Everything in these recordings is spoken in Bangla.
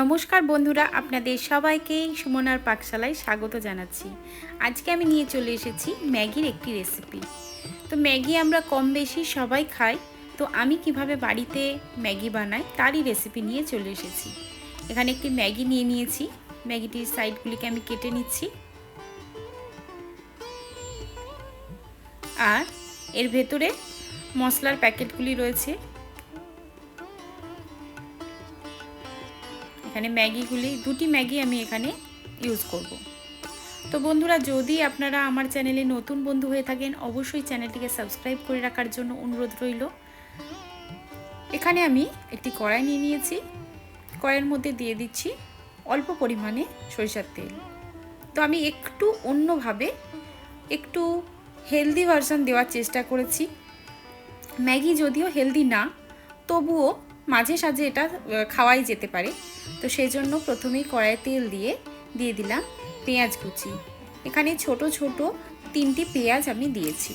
নমস্কার বন্ধুরা, আপনাদের সবাইকে সুমনার পাকশালায় স্বাগত জানাচ্ছি। আজকে আমি নিয়ে চলে এসেছি ম্যাগির একটি রেসিপি। তো ম্যাগি আমরা কম বেশি সবাই খাই। তো আমি কিভাবে বাড়িতে ম্যাগি বানাই তারই রেসিপি নিয়ে চলে এসেছি। এখানে একটি ম্যাগি নিয়ে নিয়েছি। ম্যাগিটির সাইডগুলিকে আমি কেটে নিচ্ছি। আর এর ভেতরে মশলার প্যাকেটগুলি রয়েছে। এখানে ম্যাগিগুলি দুটি ম্যাগি আমি এখানে ইউজ করব। তো বন্ধুরা, যদি আপনারা আমার চ্যানেলে নতুন বন্ধু হয়ে থাকেন, অবশ্যই চ্যানেলটিকে সাবস্ক্রাইব করে রাখার জন্য অনুরোধ রইল। এখানে আমি একটি কড়াই নিয়ে নিয়েছি। কড়াইয়ের মধ্যে দিয়ে দিচ্ছি অল্প পরিমাণে সরিষার তেল। তো আমি একটু অন্যভাবে একটু হেলদি ভার্সন দেওয়ার চেষ্টা করেছি। ম্যাগি যদিও হেলদি না, তবুও মাঝে সাঝে এটা খাওয়াই যেতে পারে। তো সেই জন্য প্রথমেই কড়াইয়ে তেল দিয়ে দিলাম পেঁয়াজ কুচি। এখানে ছোট ছোট 3টি পেঁয়াজ আমি দিয়েছি।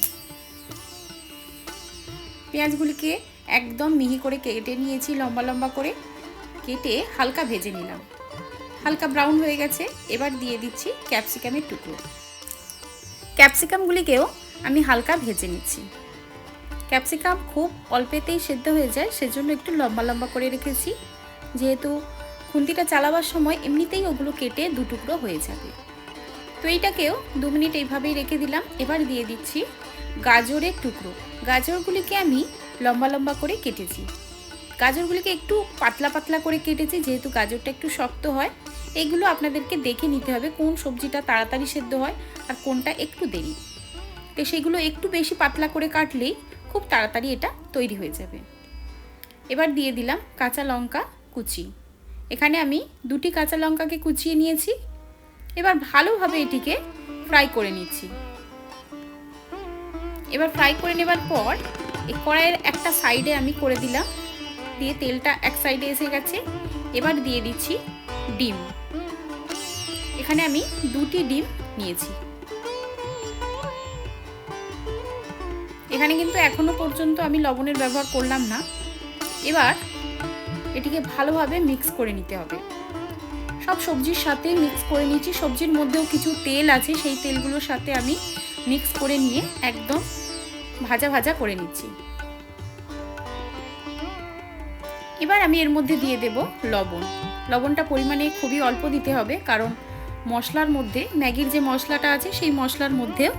পেঁয়াজগুলিকে একদম মিহি করে কেটে নিয়েছি, লম্বা লম্বা করে কেটে হালকা ভেজে নিলাম। হালকা ব্রাউন হয়ে গেছে। এবার দিয়ে দিচ্ছি ক্যাপসিকামের টুকরো। ক্যাপসিকামগুলিকেও আমি হালকা ভেজে নিচ্ছি। ক্যাপসিকাম খুব অল্পেতেই সেদ্ধ হয়ে যায়, সেজন্য একটু লম্বা লম্বা করে রেখেছি। যেহেতু খুন্তিটা চালাবার সময় এমনিতেই ওগুলো কেটে দু টুকরো হয়ে যাবে। তো এইটাকেও 2 মিনিট এইভাবেই রেখে দিলাম। এবার দিয়ে দিচ্ছি গাজরের টুকরো। গাজরগুলিকে আমি লম্বা লম্বা করে কেটেছি। গাজরগুলিকে একটু পাতলা পাতলা করে কেটেছি, যেহেতু গাজরটা একটু শক্ত হয়। এগুলো আপনাদেরকে দেখে নিতে হবে কোন সবজিটা তাড়াতাড়ি সেদ্ধ হয় আর কোনটা একটু দেরি। তো সেগুলো একটু বেশি পাতলা করে কাটলেই খুব তাড়াতাড়ি এটা তৈরি হয়ে যাবে। এবার দিয়ে দিলাম কাঁচা লঙ্কা কুচি। এখানে আমি 2টি কাঁচা লঙ্কাকে কুচিয়ে নিয়েছি। এবার ভালোভাবে এটিকে ফ্রাই করে নিচ্ছি। এবার ফ্রাই করে নেবার পর এই কড়াইয়ের একটা সাইডে আমি করে দিলাম, দিয়ে তেলটা এক সাইডে এসে গেছে। এবার দিয়ে দিচ্ছি ডিম। এখানে আমি 2টি ডিম নিয়েছি। এখানে কিন্তু এখনো পর্যন্ত আমি লবণের ব্যবহার করলাম না। এবার এটিকে ভালোভাবে মিক্স করে নিতে হবে। সব সবজির সাথে মিক্স করে নিচ্ছি। সবজির মধ্যেও কিছু তেল আছে, সেই তেলগুলোর সাথে আমি মিক্স করে নিয়ে একদম ভাজা ভাজা করে নিচ্ছি। এবার আমি এর মধ্যে দিয়ে দেব লবণ। লবণটা পরিমাণে খুবই অল্প দিতে হবে, কারণ মশলার মধ্যে ম্যাগির যে মশলাটা আছে সেই মশলার মধ্যেও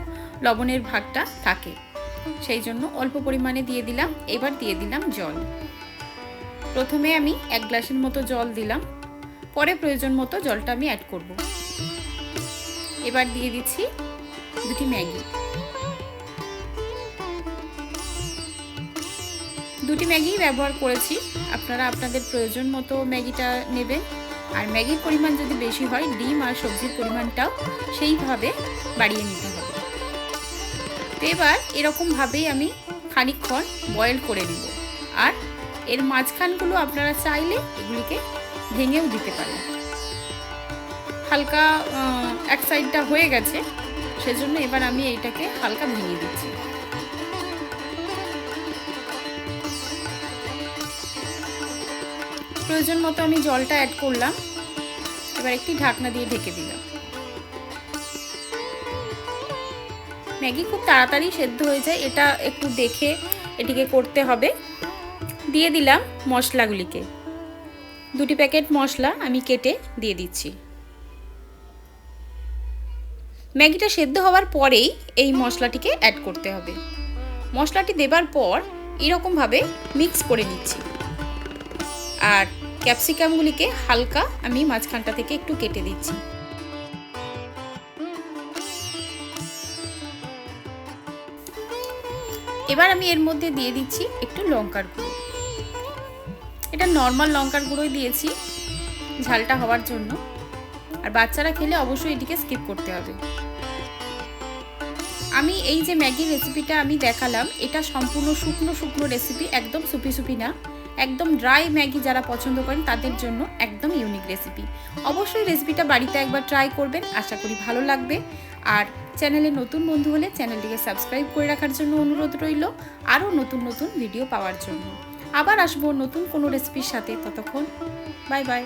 লবণের ভাগটা থাকে, সেই জন্য অল্প পরিমাণে দিয়ে দিলাম। এবার দিয়ে দিলাম জল। প্রথমে আমি 1 গ্লাসের মতো জল দিলাম, পরে প্রয়োজন মতো জলটা আমি অ্যাড করব। এবার দিয়ে দিচ্ছি 2টি ম্যাগি। 2টি ম্যাগি ব্যবহার করেছি। আপনারা আপনাদের প্রয়োজন মতো ম্যাগিটা নেবেন। আর ম্যাগির পরিমাণ যদি বেশি হয়, ডিম আর সবজির পরিমাণটাও সেইভাবে বাড়িয়ে নিতে হবে। তো এবার এরকমভাবেই আমি খানিকক্ষণ বয়েল করে নেব। আর এর মাঝখানগুলো আপনারা চাইলে এগুলিকে ভেঙেও দিতে পারেন। হালকা এক সাইডটা হয়ে গেছে, সেজন্য এবার আমি এইটাকে হালকা ভেঙে দিচ্ছি। প্রয়োজন মতো আমি জলটা অ্যাড করলাম। এবার একটি ঢাকনা দিয়ে ঢেকে দিলাম। ম্যাগি খুব তাড়াতাড়ি সেদ্ধ হয়ে যায়, এটা একটু দেখে এটিকে করতে হবে। দিয়ে দিলাম মশলাগুলিকে। 2টি প্যাকেট মশলা আমি কেটে দিয়ে দিচ্ছি। ম্যাগিটা সেদ্ধ হওয়ার পরেই এই মশলাটিকে অ্যাড করতে হবে। মশলাটি দেবার পর এরকমভাবে মিক্স করে নিচ্ছি। আর ক্যাপসিকামগুলিকে হালকা আমি মাঝখানটা থেকে একটু কেটে দিচ্ছি। এবার আমি এর মধ্যে দিয়ে দিচ্ছি একটু লঙ্কার গুঁড়ো। এটা নর্মাল লঙ্কার গুঁড়োই দিয়েছি ঝালটা হওয়ার জন্য। আর বাচ্চারা খেলে অবশ্যই এটিকে স্কিপ করতে হবে। আমি এই যে ম্যাগির রেসিপিটা আমি দেখালাম, এটা সম্পূর্ণ শুকনো শুকনো রেসিপি, একদম সুপি সুপি না। একদম ড্রাই ম্যাগি যারা পছন্দ করেন তাদের জন্য একদম ইউনিক রেসিপি। অবশ্যই রেসিপিটা বাড়িতে একবার ট্রাই করবেন, আশা করি ভালো লাগবে। আর চ্যানেলে নতুন বন্ধু হলে চ্যানেলটিকে সাবস্ক্রাইব করে রাখার জন্য অনুরোধ রইল, আরও নতুন নতুন ভিডিও পাওয়ার জন্য। আবার আসবো নতুন কোনো রেসিপির সাথে। ততক্ষণ বাই বাই।